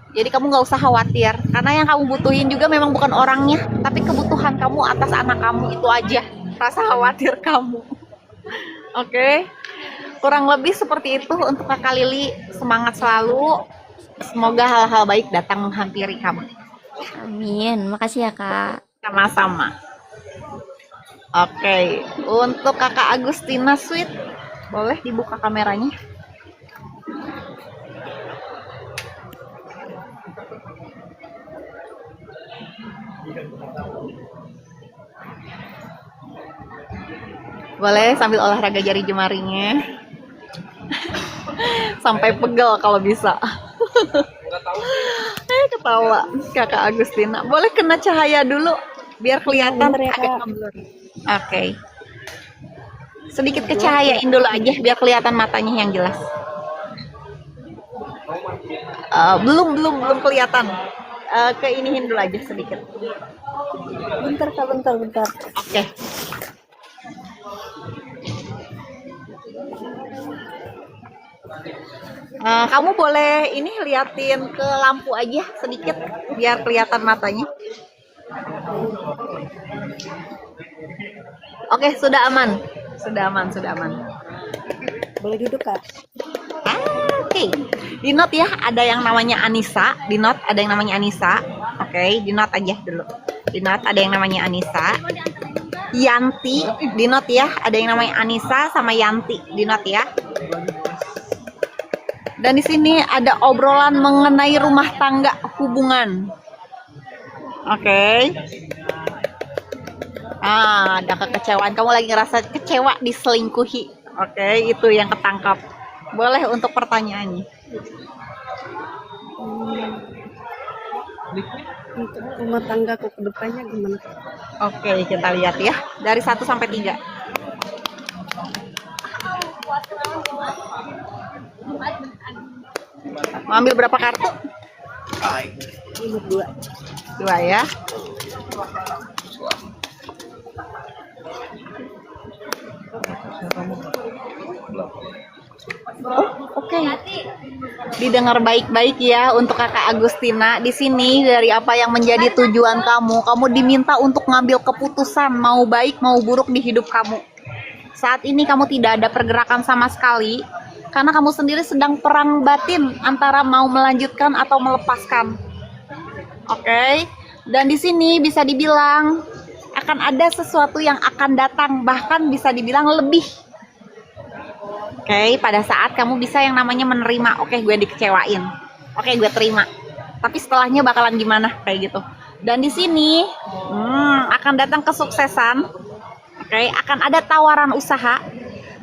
Jadi kamu nggak usah khawatir, karena yang kamu butuhin juga memang bukan orangnya, tapi kebutuhan kamu atas anak kamu itu aja, rasa khawatir kamu. Oke, kurang lebih seperti itu untuk kakak Lili. Semangat selalu, semoga hal-hal baik datang menghampiri kamu. Amin, makasih ya kak. Sama-sama. Oke, untuk kakak Agustina Sweet, boleh dibuka kameranya? Boleh sambil olahraga jari jemarinya. Sampai pegel kalau bisa. Ketawa kakak Agustina. Boleh kena cahaya dulu biar kelihatan agak ngeblur. Oke. Sedikit kecahayain dulu aja biar kelihatan matanya yang jelas. Belum kelihatan. Keinihin dulu aja sedikit. Bentar kak, bentar. Oke. Kamu boleh ini liatin ke lampu aja sedikit biar kelihatan matanya. Oke, sudah aman. Boleh duduk kak? Oke. Di note ya, ada yang namanya Anissa. Oke, di note aja dulu. Di note ada yang namanya Anissa. Yanti, di note ya, ada yang namanya Anissa sama Yanti, di note ya. Dan di sini ada obrolan mengenai rumah tangga, hubungan. Oke. Ada kekecewaan. Kamu lagi ngerasa kecewa diselingkuhi. Oke, itu yang ketangkap. Boleh untuk pertanyaannya. Untuk rumah tanggaku ke depannya gimana? Oke, kita lihat ya. Dari 1 sampai 3. Mau ambil berapa kartu? 2. 2 ya. Oke. Didengar baik-baik ya untuk kakak Agustina. Di sini dari apa yang menjadi tujuan kamu diminta untuk ngambil keputusan mau baik mau buruk di hidup kamu. Saat ini kamu tidak ada pergerakan sama sekali karena kamu sendiri sedang perang batin antara mau melanjutkan atau melepaskan. Oke. Dan di sini bisa dibilang akan ada sesuatu yang akan datang, bahkan bisa dibilang lebih. Oke, pada saat kamu bisa yang namanya menerima, oke gue dikecewain, oke gue terima, tapi setelahnya bakalan gimana kayak gitu. Dan di sini akan datang kesuksesan. Oke, akan ada tawaran usaha.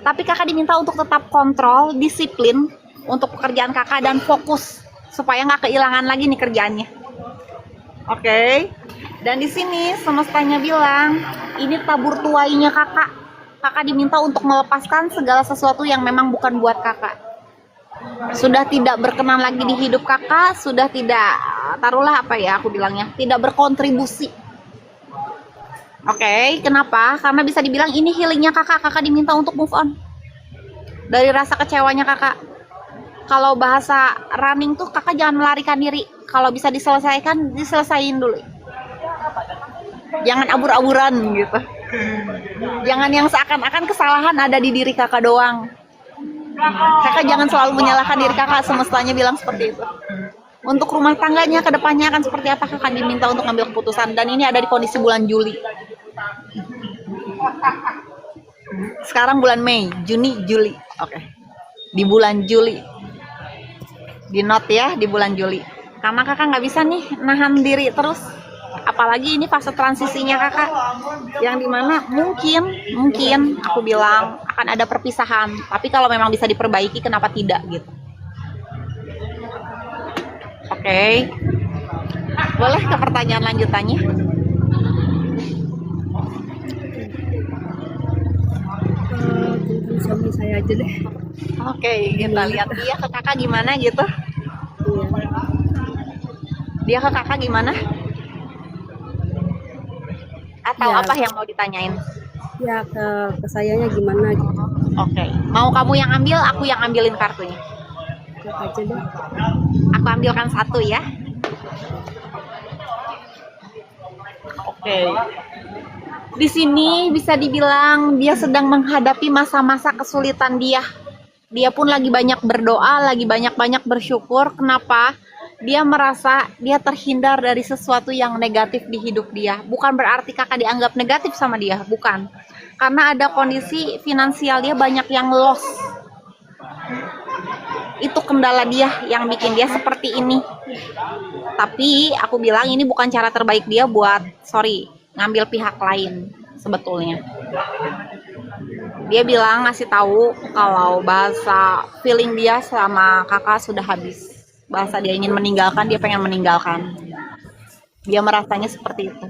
Tapi kakak diminta untuk tetap kontrol, disiplin untuk pekerjaan kakak dan fokus supaya nggak kehilangan lagi nih kerjaannya. Oke. Dan di sini semestanya bilang ini tabur tuainya kakak. Kakak diminta untuk melepaskan segala sesuatu yang memang bukan buat kakak. Sudah tidak berkenan lagi di hidup kakak, sudah tidak, taruhlah apa ya aku bilangnya, tidak berkontribusi. Oke, kenapa? Karena bisa dibilang ini healingnya kakak. Kakak diminta untuk move on dari rasa kecewanya kakak. Kalau bahasa running tuh kakak jangan melarikan diri. Kalau bisa diselesaikan, diselesain dulu. Jangan abur-aburan gitu. Jangan yang seakan-akan kesalahan ada di diri kakak doang. Kakak jangan selalu menyalahkan diri kakak, semestanya bilang seperti itu. Untuk rumah tangganya ke depannya akan seperti apa, kakak diminta untuk ambil keputusan. Dan ini ada di kondisi bulan Juli. Sekarang bulan Mei, Juni, Juli. Oke. Di bulan Juli. Di note ya, di bulan Juli. Karena kakak nggak bisa nih nahan diri terus. Apalagi ini fase transisinya kakak, yang dimana mungkin aku bilang akan ada perpisahan. Tapi kalau memang bisa diperbaiki, kenapa tidak gitu? Oke. Boleh ke pertanyaan lanjutannya? Tentang suami saya aja deh. Oke, kita lihat dia ke kakak gimana gitu. Dia ke kakak gimana? Atau Ya. apa yang mau ditanyain? Ya ke sayanya gimana gitu. Oke, mau kamu yang ambil, aku yang ambilin kartunya. Lihat aja deh. Aku ambilkan satu ya. Oke. Di sini bisa dibilang dia sedang menghadapi masa-masa kesulitan dia. Dia pun lagi banyak berdoa, lagi banyak-banyak bersyukur. Kenapa? Dia merasa dia terhindar dari sesuatu yang negatif di hidup dia. Bukan berarti kakak dianggap negatif sama dia, bukan. Karena ada kondisi finansial dia banyak yang loss. Itu kendala dia yang bikin dia seperti ini. Tapi aku bilang ini bukan cara terbaik dia buat, ngambil pihak lain sebetulnya. Dia bilang ngasih tahu kalau bahasa feeling dia sama kakak sudah habis. Bahasa dia ingin meninggalkan, dia pengen meninggalkan. Dia merasanya seperti itu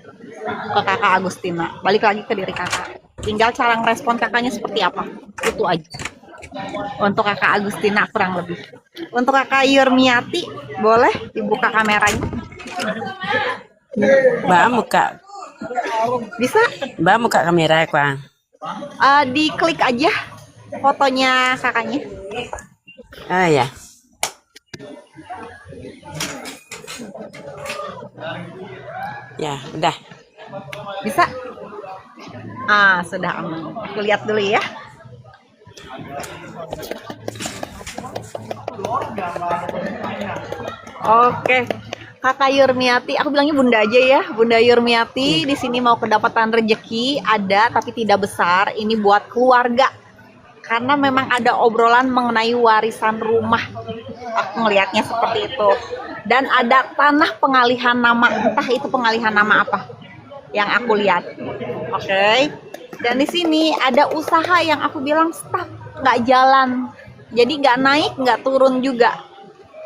ke kakak Agustina. Balik lagi ke diri kakak. Tinggal cara ngerespon kakaknya seperti apa. Itu aja. Untuk kakak Agustina kurang lebih. Untuk kakak Yurmiati, boleh dibuka kameranya? Mbak muka, Bisa? Mbak muka kamera Kang. Diklik aja fotonya kakaknya. Ah ya. Ya, udah. Bisa? Sudah aman. Aku lihat dulu ya. Oke. Kakak Yurmiati, aku bilangnya Bunda aja ya. Bunda Yurmiati di sini mau kedapatan rezeki, ada tapi tidak besar. Ini buat keluarga. Karena memang ada obrolan mengenai warisan rumah. Aku ngelihatnya seperti itu. Dan ada tanah pengalihan nama, entah itu pengalihan nama apa yang aku lihat. Oke. Dan di sini ada usaha yang aku bilang stuck, nggak jalan. Jadi nggak naik, nggak turun juga.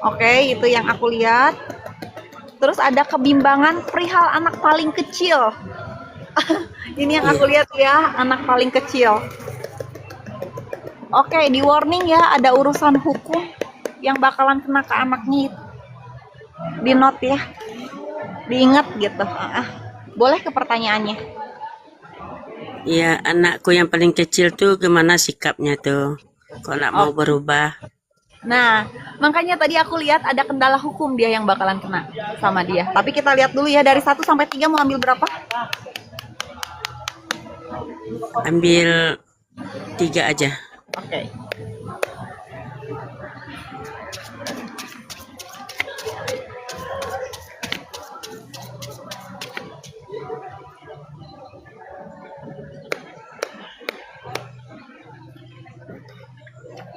Oke, itu yang aku lihat. Terus ada kebimbangan perihal anak paling kecil. Ini yang aku lihat ya, anak paling kecil. Oke, di warning ya, ada urusan hukum yang bakalan kena ke anaknya. Di note ya, diingat gitu. Boleh ke pertanyaannya? Iya, anakku yang paling kecil tuh gimana sikapnya tuh? Kok nggak mau berubah? Nah, makanya tadi aku lihat ada kendala hukum dia yang bakalan kena sama dia. Tapi kita lihat dulu ya, dari 1 sampai 3 mau ambil berapa? Ambil 3 aja. Oke.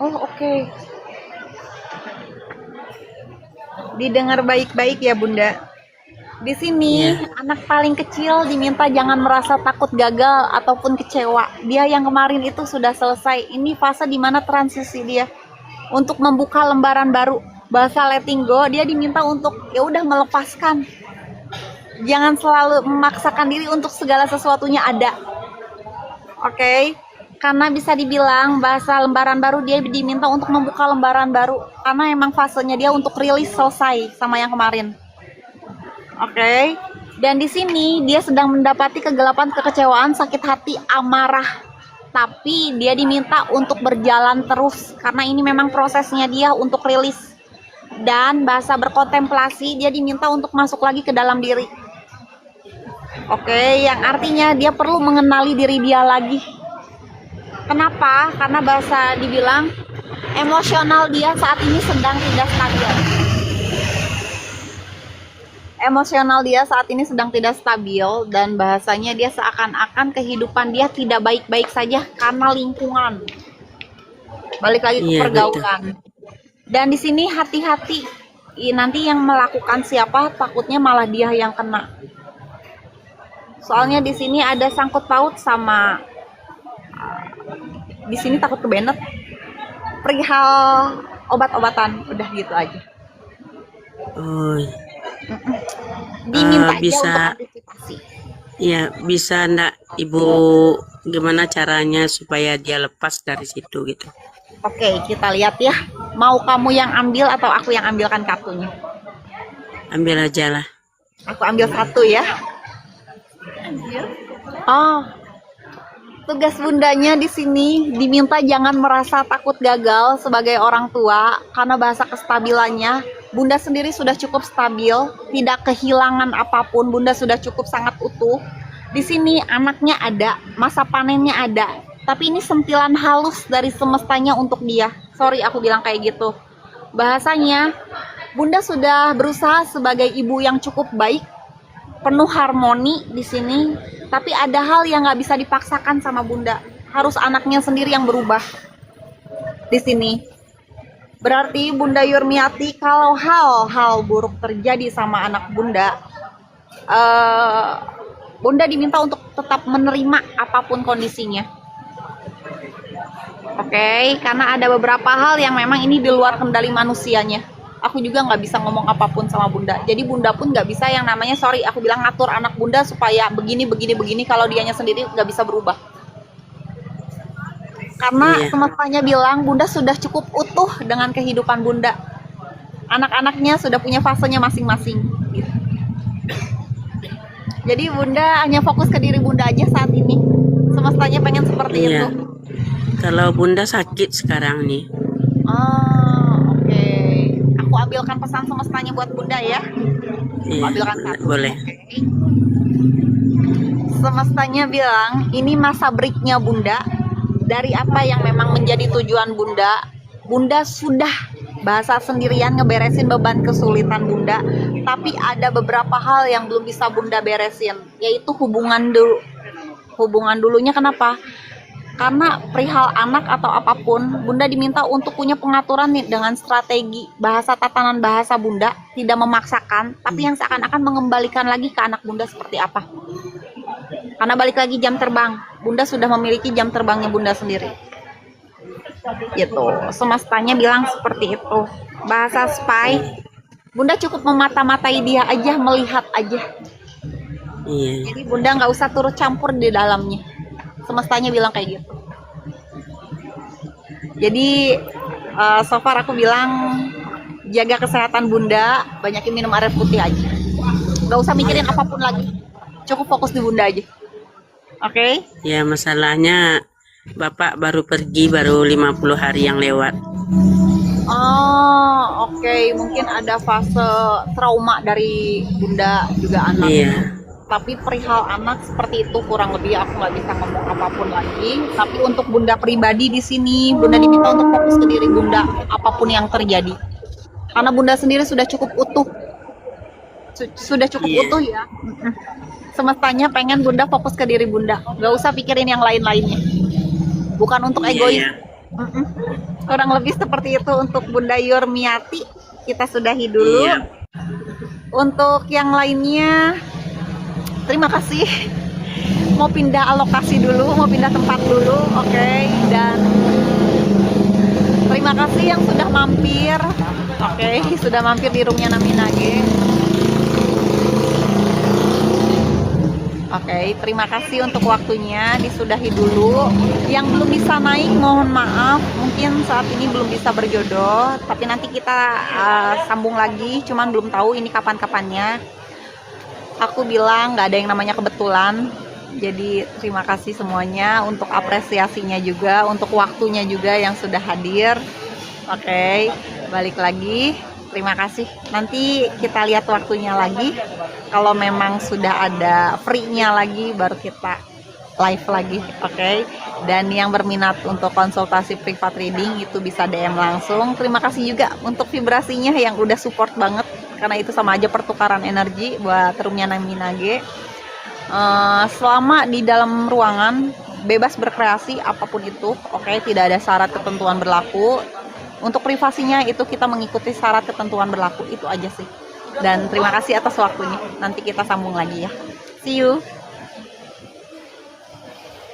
Oh, oke. Didengar baik-baik ya, Bunda. Di sini anak paling kecil diminta jangan merasa takut gagal ataupun kecewa. Dia yang kemarin itu sudah selesai. Ini fase dimana transisi dia untuk membuka lembaran baru. Bahasa letting go, dia diminta untuk ya udah melepaskan. Jangan selalu memaksakan diri untuk segala sesuatunya ada. Oke? Karena bisa dibilang bahasa lembaran baru, dia diminta untuk membuka lembaran baru. Karena emang fasenya dia untuk rilis selesai sama yang kemarin. Oke, dan di sini dia sedang mendapati kegelapan, kekecewaan, sakit hati, amarah. Tapi dia diminta untuk berjalan terus karena ini memang prosesnya dia untuk rilis. Dan bahasa berkontemplasi, dia diminta untuk masuk lagi ke dalam diri. Oke, yang artinya dia perlu mengenali diri dia lagi. Kenapa? Karena bahasa dibilang emosional dia saat ini sedang tidak stabil. Emosional dia saat ini sedang tidak stabil dan bahasanya dia seakan-akan kehidupan dia tidak baik-baik saja karena lingkungan. Balik lagi ke pergaulan. Dan di sini hati-hati, nanti yang melakukan siapa takutnya malah dia yang kena. Soalnya di sini ada sangkut paut sama di sini takut kebenet perihal obat-obatan, udah gitu aja. Oh. Diminta Bisa aja untuk antisipasi. ya bisa ndak Ibu gimana caranya supaya dia lepas dari situ gitu. Oke, kita lihat ya. Mau kamu yang ambil atau aku yang ambilkan kartunya? Ambil aja lah. Aku ambil satu ya. Oh, tugas bundanya di sini diminta jangan merasa takut gagal sebagai orang tua karena bahasa kestabilannya. Bunda sendiri sudah cukup stabil, tidak kehilangan apapun. Bunda sudah cukup sangat utuh. Di sini anaknya ada, masa panennya ada. Tapi ini sentilan halus dari semestanya untuk dia. Sorry aku bilang kayak gitu. Bahasanya, Bunda sudah berusaha sebagai ibu yang cukup baik, penuh harmoni di sini. Tapi ada hal yang nggak bisa dipaksakan sama Bunda. Harus anaknya sendiri yang berubah di sini. Berarti Bunda Yurmiati kalau hal-hal buruk terjadi sama anak Bunda, Bunda diminta untuk tetap menerima apapun kondisinya. Oke, karena ada beberapa hal yang memang ini di luar kendali manusianya. Aku juga nggak bisa ngomong apapun sama Bunda. Jadi Bunda pun nggak bisa yang namanya sorry, aku bilang ngatur anak Bunda supaya begini kalau dianya sendiri nggak bisa berubah. Karena semestanya bilang Bunda sudah cukup utuh dengan kehidupan Bunda. Anak-anaknya sudah punya fasenya masing-masing. Gitu. Jadi Bunda hanya fokus ke diri Bunda aja saat ini. Semestanya pengen seperti itu. Kalau Bunda sakit sekarang nih. Oh, oke. Aku ambilkan pesan semestanya buat Bunda ya. Aku ambilkan satu. Boleh. Okay. Semestanya bilang ini masa breaknya Bunda. Dari apa yang memang menjadi tujuan Bunda, Bunda sudah bahasa sendirian ngeberesin beban kesulitan Bunda, tapi ada beberapa hal yang belum bisa Bunda beresin, yaitu hubungan dulu. Hubungan dulunya kenapa? Karena perihal anak atau apapun, Bunda diminta untuk punya pengaturan nih dengan strategi bahasa tatanan bahasa Bunda, tidak memaksakan, tapi yang seakan-akan mengembalikan lagi ke anak Bunda seperti apa. Karena balik lagi jam terbang, Bunda sudah memiliki jam terbangnya Bunda sendiri. Gitu, semestanya bilang seperti itu. Bahasa spy, Bunda cukup memata-matai dia aja, melihat aja. Jadi Bunda nggak usah turut campur di dalamnya. Semestanya bilang kayak gitu. Jadi so far aku bilang jaga kesehatan Bunda, banyakin minum air putih aja. Nggak usah mikirin apapun lagi. Cukup fokus di Bunda aja. Oke? Ya masalahnya Bapak baru pergi baru 50 hari yang lewat. Oh, oke. Mungkin ada fase trauma dari Bunda juga anak. Tapi perihal anak seperti itu kurang lebih aku nggak bisa ngomong apapun lagi. Tapi untuk Bunda pribadi di sini, Bunda diminta untuk fokus ke diri Bunda apapun yang terjadi. Karena Bunda sendiri sudah cukup utuh. Sudah cukup utuh ya. Semestanya pengen Bunda fokus ke diri Bunda, gak usah pikirin yang lain-lainnya. Bukan untuk egois. Kurang lebih seperti itu untuk Bunda Yurmiati. Kita sudahi dulu. Untuk yang lainnya, terima kasih. Mau pindah alokasi dulu, mau pindah tempat dulu, oke. Dan terima kasih yang sudah mampir, oke, sudah mampir di roomnya Naminage. Oke, terima kasih untuk waktunya, disudahi dulu. Yang belum bisa naik, mohon maaf, mungkin saat ini belum bisa berjodoh, tapi nanti kita sambung lagi, cuman belum tahu ini kapan-kapannya. Aku bilang nggak ada yang namanya kebetulan. Jadi terima kasih semuanya untuk apresiasinya juga, untuk waktunya juga yang sudah hadir. Oke, balik lagi. Terima kasih. Nanti kita lihat waktunya lagi. Kalau memang sudah ada free-nya lagi, baru kita live lagi, oke? Dan yang berminat untuk konsultasi privat reading itu bisa DM langsung. Terima kasih juga untuk vibrasinya yang udah support banget, karena itu sama aja pertukaran energi buat roomnya Naminage. Selama di dalam ruangan bebas berkreasi apapun itu, oke? Tidak ada syarat ketentuan berlaku. Untuk privasinya itu kita mengikuti syarat ketentuan berlaku, itu aja sih. Dan terima kasih atas waktunya. Nanti kita sambung lagi ya. See you.